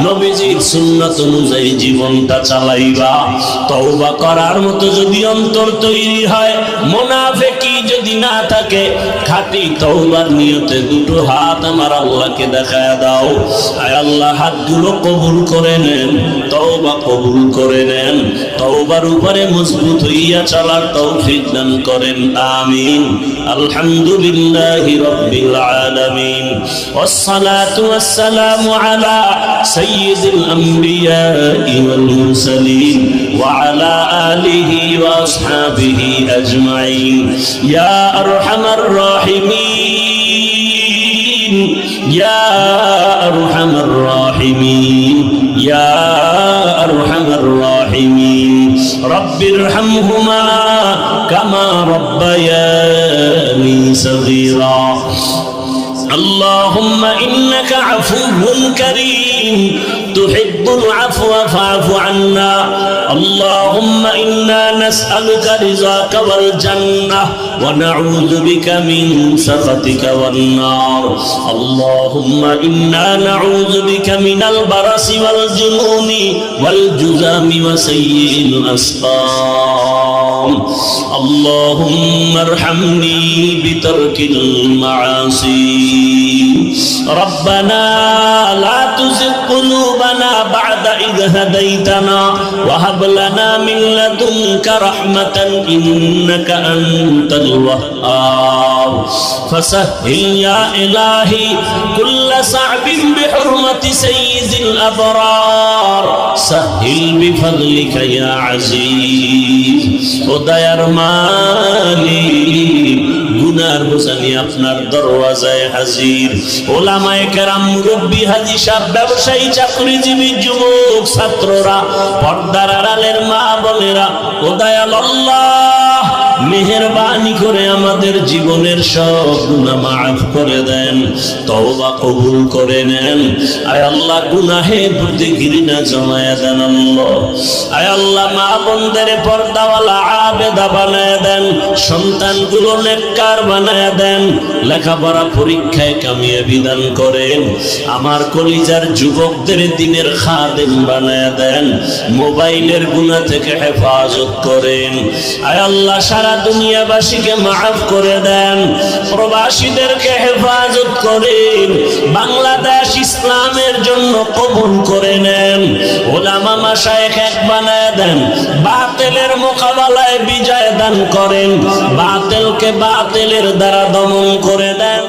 নবীজির সুন্নাত অনুযায়ী জীবনটা চালাইবা। তওবা করার মতো যদি অন্তর তৈরি হয়, মুনাফিকি যদি না থাকে, খাঁটি তওবার নিয়তে দুটো হাত আমার আল্লাহকে দেখায় দাও। আয় আল্লাহ, হাতগুলো কবুল করে নেন, তওবা কবুল করে নেন, তওবার উপরে মজবুত হইয়া চলার তৌফিক দান করেন। আমিন। আলহামদুলিল্লাহি রাব্বিল আলামিন, ওয়াসসালাতু ওয়াসসালামু আলা সাইয়্যিদিল আমবিয়াই ওয়াল মুরসালিন ওয়া আলা আলিহি ওয়া আসহাবিহি আজমাইন। ইয়া আরহামার রাহিমিন, ইয়া আরহামার রাহিমিন, ইয়া আরহামার রাহিমিন। রব্বিরহামহুমা কামা রব্বায়ানি সগীরা। اللهم إنك عفو كريم تحب العفو فاعف عنا. اللهم إنا نسألك رضاك والجنة ونعوذ بك من سخطك والنار. اللهم إنا نعوذ بك من البرص والجنون والجذام وسيء الأسقام. اللهم ارحمني بترك المعاصي. ربنا لا تزغ قلوبنا بعد إذ هديتنا وهب لنا من لدنك رحمة إنك أنت الوهاب. فسهل يا إلهي كل صعب بحرمة سيد الأبرار. سهل بفضلك يا عزيز. ودير مالك গুনার বোঝানি আপনার দরওয়াজায় হাজির। ওলামায়ে কেরাম, মুরব্বী, হাজী সাহেব, ব্যবসায়ী, চাকরিজীবী, যুবক, ছাত্ররা, পর্দার আড়ালের মা বোনেরা, ও দয়াল আল্লাহ, মেহেরবানি করে আমাদের জীবনের সব গুনাহ মাফ করে দেন, তওবা কবুল করে নেন। আয় আল্লাহ, গুনাহের প্রতি ঘৃণা জমায়া দেন আল্লাহ। আয় আল্লাহ, মা বোনদের পর্দাওয়ালা আবেদা বানায় দেন, সন্তানগুলো নেককার বানায় দেন, লেখাপড়া পরীক্ষায় কামিয়াবি দান করেন। আমার কলিজার যুবকদের দিনের খাদেম বানায় দেন, মোবাইলের গুনাহ থেকে হেফাজত করেন। আয় আল্লাহ, সারা দুনিয়াবাসীকে মাফ করে দেন, প্রবাসীদেরকে হেফাজত করেন, বাংলাদেশ ইসলামের জন্য কবুল করে নেন। ওলামা মাশায়েখ এক বানায় দেন, বাতিলের মোকাবেলায় বিজয় দান করেন, বাতিলকে বাতিলের দ্বারা দমন করে দেন।